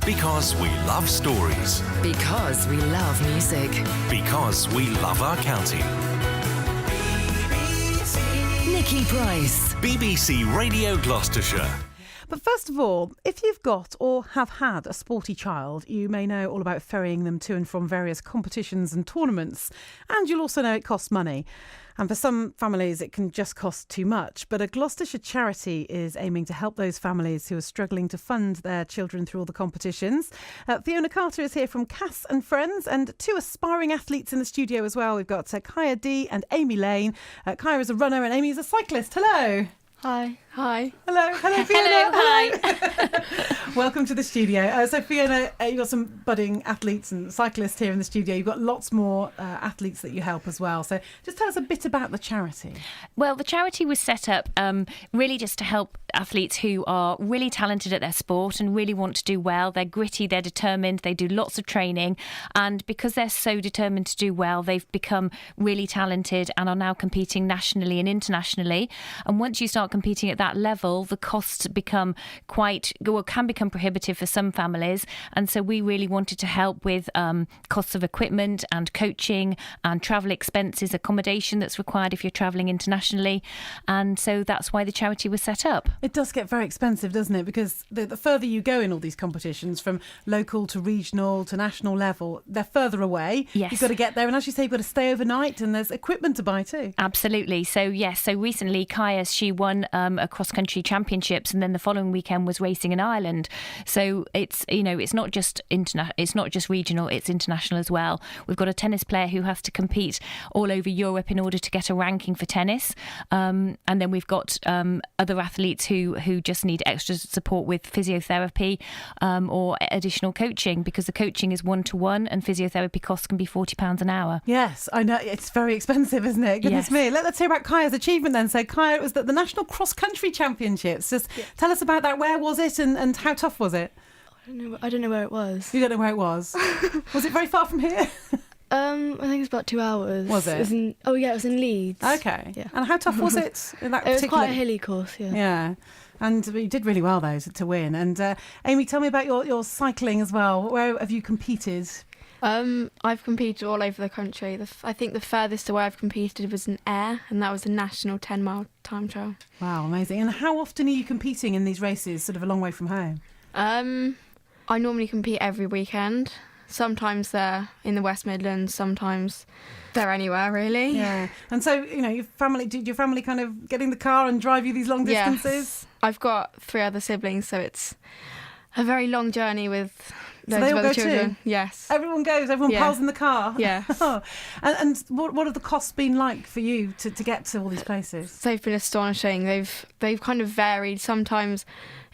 Because we love stories. Because we love music. Because we love our county. Nicky Price. BBC Radio Gloucestershire. But first of all, if you've got or have had a sporty child, you may know all about ferrying them to and from various competitions and tournaments. And you'll also know it costs money. And for some families, it can just cost too much. But a Gloucestershire charity is aiming to help those families who are struggling to fund their children through all the competitions. Fiona Carter is here from Cass and Friends, and two aspiring athletes in the studio as well. We've got Kaya D and Amy Lane. Kaya is a runner and Amy is a cyclist. Hello. Hi. Hi. Hello, Fiona. Hello, hi. Welcome to the studio. So Fiona, you've got some budding athletes and cyclists here in the studio. You've got lots more athletes that you help as well. So just tell us a bit about the charity. Well, the charity was set up really just to help athletes who are really talented at their sport and really want to do well. They're gritty, they're determined, they do lots of training. And because they're so determined to do well, they've become really talented and are now competing nationally and internationally. And once you start competing at that level, the costs become can become prohibitive for some families. And so we really wanted to help with costs of equipment and coaching and travel expenses, accommodation that's required if you're travelling internationally. And so that's why the charity was set up. It does get very expensive, doesn't it? Because the further you go in all these competitions, from local to regional to national level, they're further away. Yes. You've got to get there. And as you say, you've got to stay overnight and there's equipment to buy too. Absolutely. So, yes. So recently, Kaya, she won a cross-country championships, and then the following weekend was racing in Ireland. So it's not just it's not just regional, it's international as well. We've got a tennis player who has to compete all over Europe in order to get a ranking for tennis, and then we've got other athletes who just need extra support with physiotherapy or additional coaching, because the coaching is 1-to-1 and physiotherapy costs can be £40 an hour. Yes, I know, it's very expensive, isn't it? Goodness me. Let's hear about Kaya's achievement then. So Kaya, it was the National Cross Country Championships. Just tell us about that. Where was it and how tough was it? I don't know where it was. You don't know where it was? Was it very far from here? I think it was about 2 hours. Was it? It was in Leeds. Okay. Yeah. And how tough was it in that It was particular... quite a hilly course, yeah. Yeah. And you did really well, though, to win. And Amy, tell me about your cycling as well. Where have you competed? I've competed all over the country. I think the furthest away I've competed was in Ayr, and that was a national 10-mile time trial. Wow, amazing. And how often are you competing in these races, sort of a long way from home? I normally compete every weekend. Sometimes they're in the West Midlands, sometimes they're anywhere, really. Yeah. And so, did your family kind of get in the car and drive you these long distances? Yes. I've got 3 other siblings, so it's a very long journey with loads of other go children. too? Yes. Everyone goes, everyone piles in the car? Yes. And what have the costs been like for you to get to all these places? They've been astonishing. They've kind of varied. Sometimes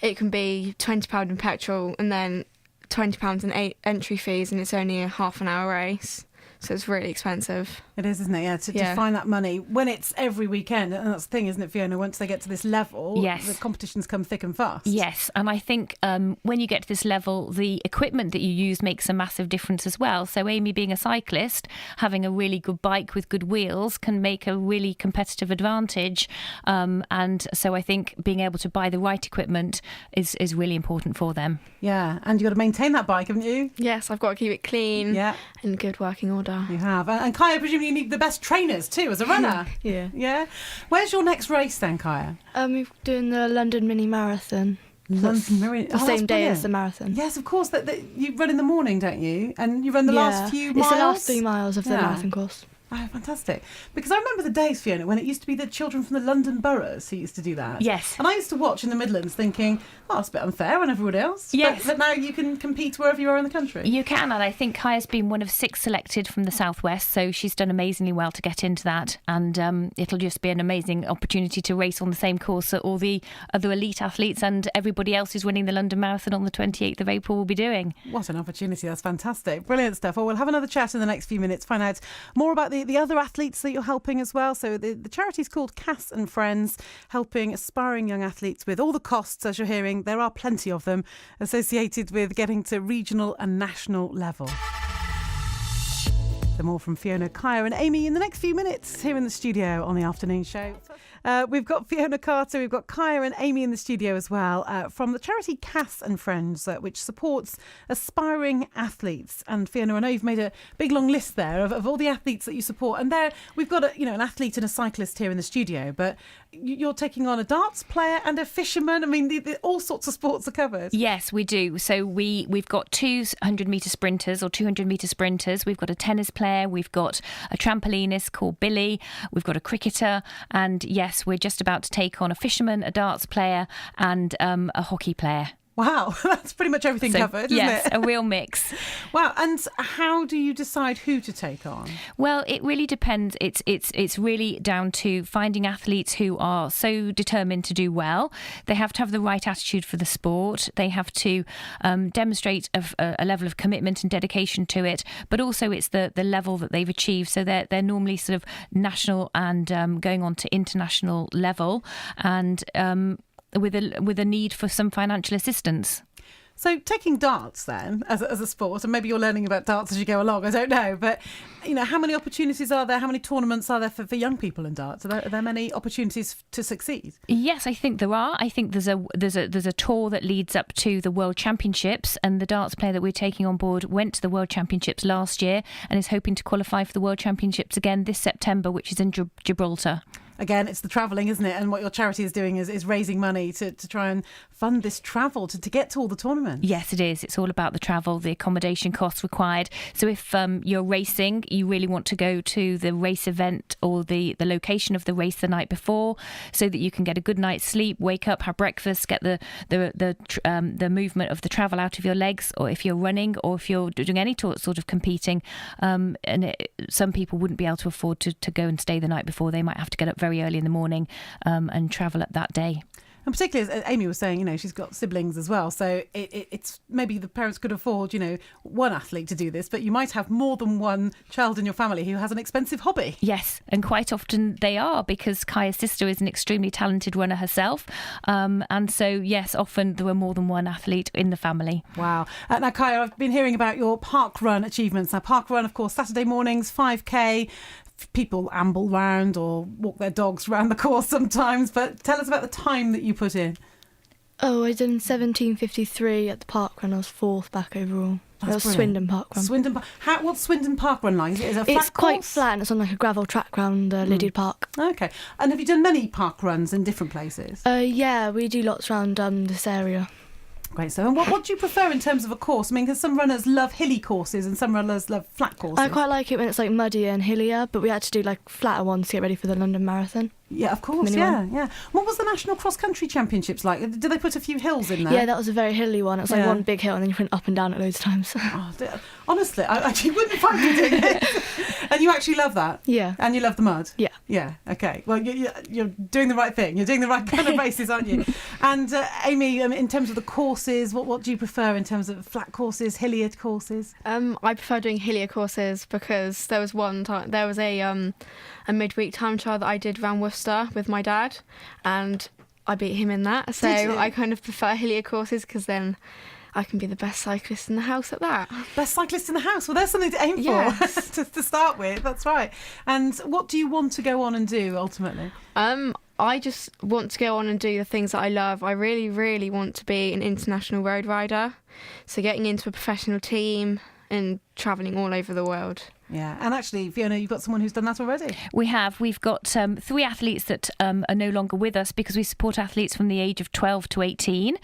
it can be £20 in petrol and then £20 in entry fees, and it's only a half an hour race. So it's really expensive. It is, isn't it? Yeah, to find that money when it's every weekend. And that's the thing, isn't it, Fiona? Once they get to this level, the competitions come thick and fast. Yes, and I think when you get to this level, the equipment that you use makes a massive difference as well. So Amy, being a cyclist, having a really good bike with good wheels can make a really competitive advantage. And so I think being able to buy the right equipment is really important for them. Yeah, and you've got to maintain that bike, haven't you? Yes, I've got to keep it clean and good working order. You have. And Kaya, presumably you need the best trainers too as a runner. Yeah. Yeah? Where's your next race then, Kaya? We're doing the London Mini Marathon. The same day as the marathon. Yes, of course. That you run in the morning, don't you? And you run the last few miles? It's the last 3 miles of the marathon course. Oh, fantastic. Because I remember the days, Fiona, when it used to be the children from the London boroughs who used to do that. Yes. And I used to watch in the Midlands thinking, it's a bit unfair on everyone else. Yes. But now you can compete wherever you are in the country. You can, and I think Kaya's been one of 6 selected from the southwest, so she's done amazingly well to get into that. And it'll just be an amazing opportunity to race on the same course that all the other elite athletes and everybody else who's winning the London Marathon on the 28th of April will be doing. What an opportunity. That's fantastic. Brilliant stuff. Well, we'll have another chat in the next few minutes, find out more about the other athletes that you're helping as well. So the charity's called Cass and Friends, helping aspiring young athletes with all the costs, as you're hearing. There are plenty of them associated with getting to regional and national level. So more from Fiona, Kaya and Amy in the next few minutes here in the studio on the afternoon show. We've got Fiona Carter, we've got Kaya and Amy in the studio as well, from the charity Cass and Friends, which supports aspiring athletes. And Fiona, I know you've made a big long list there of all the athletes that you support. And there we've got an athlete and a cyclist here in the studio, but you're taking on a darts player and a fisherman. I mean, all sorts of sports are covered. Yes, we do. So we've got 200-metre sprinters or 200-metre sprinters. We've got a tennis player. We've got a trampolinist called Billy. We've got a cricketer. And yes, we're just about to take on a fisherman, a darts player and a hockey player. Wow, that's pretty much everything covered, isn't yes, it? A real mix. Wow, and how do you decide who to take on? Well, it really depends. It's really down to finding athletes who are so determined to do well. They have to have the right attitude for the sport. They have to demonstrate a level of commitment and dedication to it, but also it's the level that they've achieved. So they're normally sort of national and going on to international level, and with a need for some financial assistance. So taking darts then as a sport, and maybe you're learning about darts as you go along, I don't know, but how many opportunities are there? How many tournaments are there for young people in darts? Are there many opportunities to succeed? Yes, I think there are. I think there's a tour that leads up to the World Championships, and the darts player that we're taking on board went to the World Championships last year and is hoping to qualify for the World Championships again this September, which is in Gibraltar. Again, it's the travelling, isn't it? And what your charity is doing is raising money to try and fund this travel to get to all the tournaments. Yes, it is. It's all about the travel, the accommodation costs required. So if you're racing, you really want to go to the race event or the location of the race the night before, so that you can get a good night's sleep, wake up, have breakfast, get the movement of the travel out of your legs, or if you're running, or if you're doing any sort of competing. Some people wouldn't be able to afford to go and stay the night before. They might have to get up very early in the morning and travel up that day. And particularly, as Amy was saying, she's got siblings as well. So it's maybe the parents could afford, one athlete to do this, but you might have more than one child in your family who has an expensive hobby. Yes, and quite often they are, because Kaya's sister is an extremely talented runner herself. And so, yes, often there are more than one athlete in the family. Wow. Now, Kaya, I've been hearing about your park run achievements. Now, park run, of course, Saturday mornings, 5K. People amble round or walk their dogs around the course sometimes, but tell us about the time that you put in. Oh, I did 17:53 at the park run. I was 4th back overall. That was brilliant. Swindon Park Run. Swindon Park. What's Swindon Park Run like? Is it a flat It's quite course? flat and it's on like a gravel track round Lydiard Park. Okay. And have you done many park runs in different places? Yeah, we do lots around this area. Great. So, and what do you prefer in terms of a course? I mean, because some runners love hilly courses and some runners love flat courses. I quite like it when it's like muddier and hillier, but we had to do like flatter ones to get ready for the London Marathon. Yeah, of course. Yeah. What was the National Cross Country Championships like? Did they put a few hills in there? Yeah, that was a very hilly one. It was like one big hill and then you went up and down it loads of times. Oh, honestly, I actually woun't find you doing it. And you actually love that? Yeah. And you love the mud? Yeah. Yeah, okay. Well, you're doing the right thing. You're doing the right kind of races, aren't you? And Amy, in terms of the courses, what do you prefer in terms of flat courses, hillier courses? I prefer doing hillier courses because there was one time, there was a midweek time trial that I did around Worcester with my dad, and I beat him in that. So I kind of prefer hillier courses because then I can be the best cyclist in the house at that. Best cyclist in the house. Well, there's something to aim for to start with. That's right. And what do you want to go on and do ultimately? I just want to go on and do the things that I love. I really, really want to be an international road rider. So getting into a professional team and travelling all over the world. Yeah, and actually, Fiona, you've got someone who's done that already. We've got 3 athletes that are no longer with us because we support athletes from the age of 12 to 18.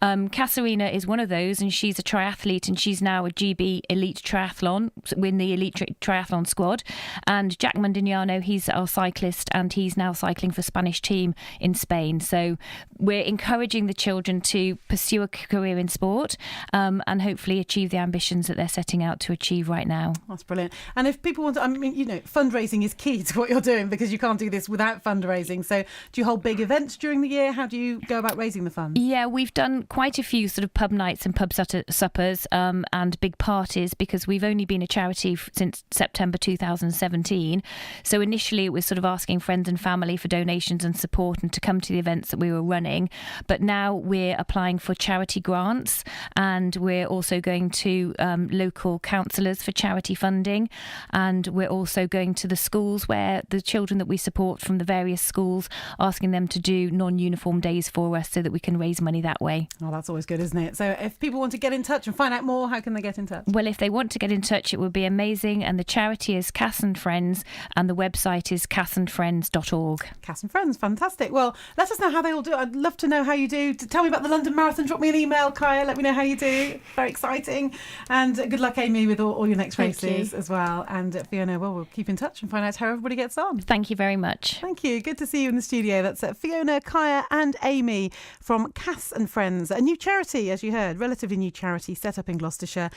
Kasarina is one of those, and she's a triathlete, and she's now a GB elite triathlon, in the elite triathlon squad. And Jack Mundignano, he's our cyclist, and he's now cycling for Spanish team in Spain. So we're encouraging the children to pursue a career in sport and hopefully achieve the ambitions that they're setting out to achieve right now. That's brilliant. And if people want to, fundraising is key to what you're doing because you can't do this without fundraising. So do you hold big events during the year? How do you go about raising the funds? Yeah, we've done quite a few sort of pub nights and pub suppers and big parties because we've only been a charity since September 2017. So initially it was sort of asking friends and family for donations and support and to come to the events that we were running. But now we're applying for charity grants, and we're also going to local councillors for charity funding. And we're also going to the schools where the children that we support from the various schools, asking them to do non-uniform days for us so that we can raise money that way. Oh, that's always good, isn't it? So if people want to get in touch and find out more, how can they get in touch? Well, if they want to get in touch, it would be amazing. And the charity is Cass and Friends, and the website is cassandfriends.org. Cass and Friends, fantastic. Well, let us know how they all do. I'd love to know how you do. Tell me about the London Marathon. Drop me an email, Kaya. Let me know how you do. Very exciting. And good luck, Amy, with all your next races as well. And Fiona, well, we'll keep in touch and find out how everybody gets on. Thank you very much. Thank you. Good to see you in the studio. That's Fiona, Kaya and Amy from Cass and Friends, a new charity, as you heard, relatively new charity set up in Gloucestershire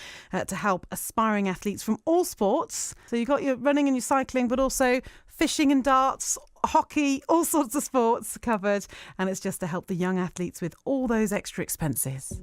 to help aspiring athletes from all sports. So you've got your running and your cycling, but also fishing and darts, hockey, all sorts of sports covered. And it's just to help the young athletes with all those extra expenses.